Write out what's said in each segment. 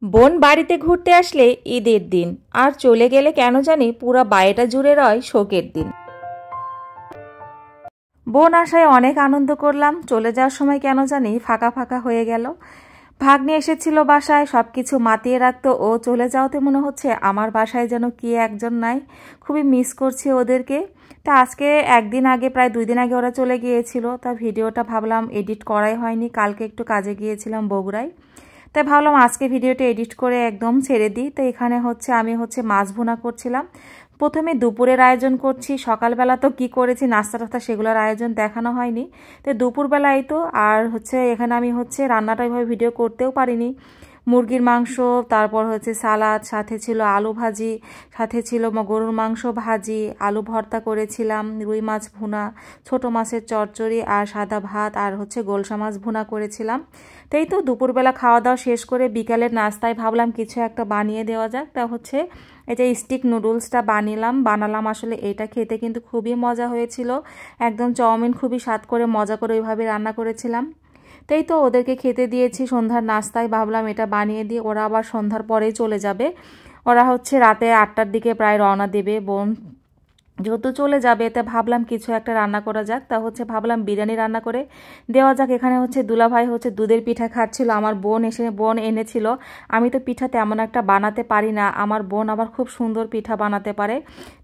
বোন বাড়িতে ঘুরতে আসলে ঈদের দিন আর চলে গেলে কেন জানি পুরো বাড়িটা জুড়ে রয় শোকের দিন। বোন আসায় অনেক আনন্দ করলাম, চলে যাওয়ার সময় কেন জানি ফাঁকা ফাঁকা হয়ে গেল। ভাগ্নে এসেছিল বাসায়, সব কিছু মাতিয়ে রাখতো, ও চলে যাওয়াতে মনে হচ্ছে আমার বাসায় যেন কে একজন নাই। খুবই মিস করছি ওদেরকে। তা আজকে একদিন আগে, প্রায় 2 দিন আগে ওরা চলে গিয়েছিল, তা ভিডিওটা ভাবলাম এডিট করাই হয়নি, কালকে একটু কাজে গিয়েছিলাম বগুড়ায়। তাই ভাবলাম আজকে ভিডিওটা এডিট করে একদম ছেড়ে দিই। তো এখানে আমি মাছ ভুনা করছিলাম। প্রথমে দুপুরের আয়োজন করছি, সকালবেলা তো কি করেছি নাস্তা টাস্তা সেগুলোর আয়োজন দেখানো হয়নি। তো দুপুরবেলায় তো আর এখানে আমি রান্নাটা এভাবে ভিডিও করতেও পারিনি। মুরগির মাংস, তারপর সালাদ, সাথে ছিল আলু ভাজি, সাথে ছিল গরুর মাংস ভাজি, আলু ভর্তা করেছিলাম, রুই মাছ ভুনা, ছোট মাছের চচ্চড়ি আর সাদা ভাত, আর গোলসা মাছ ভুনা করেছিলাম। তাই তো দুপুরবেলা খাওয়া দাওয়া শেষ করে বিকালের নাস্তায় ভাবলাম কিছু একটা বানিয়ে দেওয়া যাক। তা এই যে স্টিক নুডলসটা বানালাম। আসলে এটা খেতে কিন্তু খুবই মজা হয়েছিল, একদম চাউমিন খুবই স্বাদ করে মজা করে ওইভাবে রান্না করেছিলাম। তাই তো ওদেরকে খেতে দিয়েছি সন্ধ্যার নাস্তায়, ভাবলাম এটা বানিয়ে দিয়ে ওরা আবার সন্ধ্যার পরেই চলে যাবে। ওরা রাতে 8টার দিকে প্রায় রওনা দেবে। বোন যেহেতু চলে যাবে, তা ভাবলাম কিছু একটা রান্না করা যাক। তা ভাবলাম বিরিয়ানি রান্না করে দেওয়া যাক। এখানে দুলাভাই দুধের পিঠা খাচ্ছিল, আমার বোন এনেছিল। আমি তো পিঠা তেমন একটা বানাতে পারি না, আমার বোন আবার খুব সুন্দর পিঠা বানাতে পারে।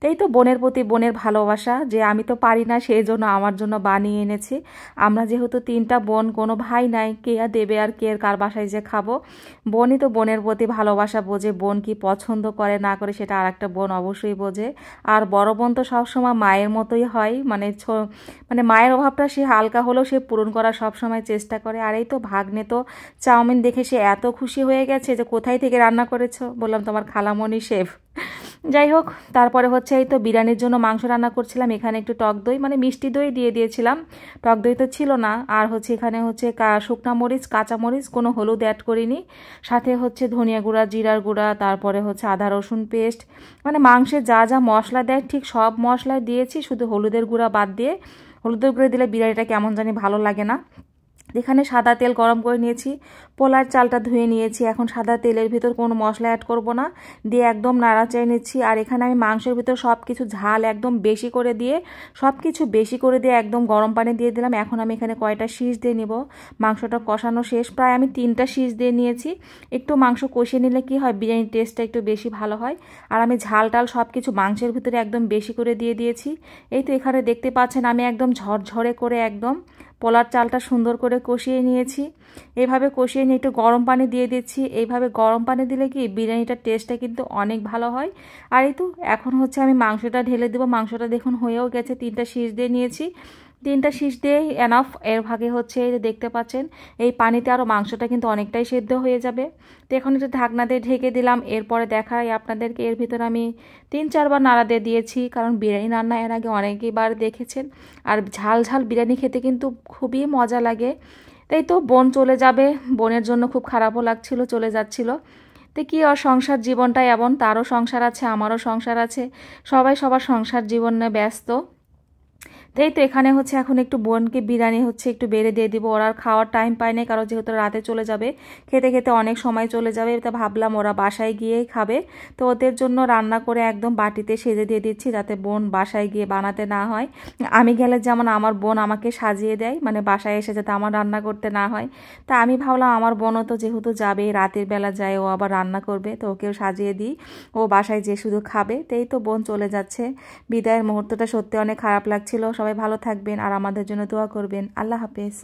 তাই তো বোনের প্রতি বোনের ভালোবাসা, যে আমি তো পারি না সেই জন্য আমার জন্য বানিয়ে এনেছি। আমরা যেহেতু 3টা বোন, কোনো ভাই নাই, কে দেবে আর কে কার বাসায় যে খাবো। বোনই তো বোনের প্রতি ভালোবাসা বোঝে, বোন কি পছন্দ করে না করে সেটা আর একটা বোন অবশ্যই বোঝে। আর বড় বোন তো সবসময় মায়ের মতোই হয়, মানে মায়ের অভাবটা সে হালকা হলেও সে পূরণ করার সবসময় চেষ্টা করে। আর এই তো ভাগ্নে তো চাউমিন দেখে সে এত খুশি হয়ে গেছে যে কোথায় থেকে রান্না করেছো, বললাম তোমার খালামণি শেফ। যাই হোক, তারপরে এই তো বিরিয়ানির জন্য মাংস রান্না করছিলাম। এখানে একটু টক দই, মানে মিষ্টি দই দিয়ে দিয়েছিলাম, টক দই তো ছিল না। আর এখানে শুকনা মরিচ, কাঁচা মরিচ, কোনো হলুদ অ্যাড করিনি। সাথে ধনিয়া গুঁড়া, জিরার গুঁড়া, তারপরে আদা রসুন পেস্ট, মানে মাংসে যা যা মশলা দেয় ঠিক সব মশলাই দিয়েছি, শুধু হলুদের গুঁড়া বাদ দিয়ে। হলুদের গুঁড়া দিলে বিরিয়ানিটা কেমন জানি ভালো লাগে না। এখানে সাদা তেল গরম করে নিয়েছি, পোলার চালটা ধুয়ে নিয়েছি। এখন সাদা তেলের ভিতর কোনো মশলা অ্যাড করব না, দিয়ে একদম নাড়াচাড়া নিচ্ছি। আর এখানে আমি মাংসের ভিতর সব কিছু ঝাল একদম বেশি করে দিয়ে, একদম গরম পানি দিয়ে দিলাম। এখন আমি এখানে কয়টা শীষ দিয়ে নিব। মাংসটা কষানো শেষ, প্রায় আমি 3টা শীষ দিয়ে নিয়েছি। একটু মাংস কষিয়ে নিলে কি হয়, বিরিয়ানির টেস্টটা একটু বেশি ভালো হয়। আর আমি ঝাল টাল সব কিছু মাংসের ভিতরে একদম বেশি করে দিয়ে দিয়েছি। এই তো এখানে দেখতে পাচ্ছেন আমি একদম ঝরঝরে করে একদম পোলার চালটা সুন্দর করে কষিয়ে নিয়েছি। এইভাবে কষিয়ে নিয়ে একটু গরম পানি দিয়ে দিচ্ছি। এইভাবে গরম পানি দিলে কি বিরিয়ানিটার টেস্টটা কিন্তু অনেক ভালো হয়। আর এই তো এখন আমি মাংসটা ঢেলে দেবো। মাংসটা দেখুন হয়েও গেছে, 3টা শীষ দিয়ে নিয়েছি। 3টা শীষ দিয়ে এনাফ। এর ভাগে এই যে দেখতে পাচ্ছেন এই পানিতে আরও মাংসটা কিন্তু অনেকটাই সেদ্ধ হয়ে যাবে। তো এখন একটু ঢাকনা দিয়ে ঢেকে দিলাম। এরপরে দেখাই আপনাদেরকে, এর ভিতর আমি 3-4 বার নাড়া দিয়ে দিয়েছি, কারণ বিরিয়ানি রান্না এর আগে অনেকবার দেখেছেন। আর ঝাল ঝাল বিরিয়ানি খেতে কিন্তু খুবই মজা লাগে। তাই তো বোন চলে যাবে, বোনের জন্য খুব খারাপও লাগছিল, চলে যাচ্ছিল। তো কি আর, সংসার জীবনটাই এমন, তারও সংসার আছে, আমারও সংসার আছে, সবাই সবার সংসার জীবনে ব্যস্ত। তাই তো এখানে এখন একটু বোনকে বিরিয়ানি একটু বেড়ে দিয়ে দিব। ওরা আর খাওয়ার টাইম পায় না, কারণ যেহেতু রাতে চলে যাবে, খেতে খেতে অনেক সময় চলে যাবে। তা ভাবলাম ওরা বাসায় গিয়েই খাবে, তো ওদের জন্য রান্না করে একদম বাটিতে সেজে দিয়ে দিচ্ছি, যাতে বোন বাসায় গিয়ে বানাতে না হয়। আমি গেলে যেমন আমার বোন আমাকে সাজিয়ে দেয়, মানে বাসায় এসে যাতে আমার রান্না করতে না হয়। তা আমি ভাবলাম আমার বোনও তো যেহেতু যাবে, রাতের বেলা যায়, ও আবার রান্না করবে, তো ওকেও সাজিয়ে দিই, ও বাসায় যে শুধু খাবে। তাই তো বোন চলে যাচ্ছে, বিদায়ের মুহূর্তটা সত্যি অনেক খারাপ লাগছিল। সবাই ভালো থাকবেন আর আমাদের জন্য দোয়া করবেন। আল্লাহ হাফেজ।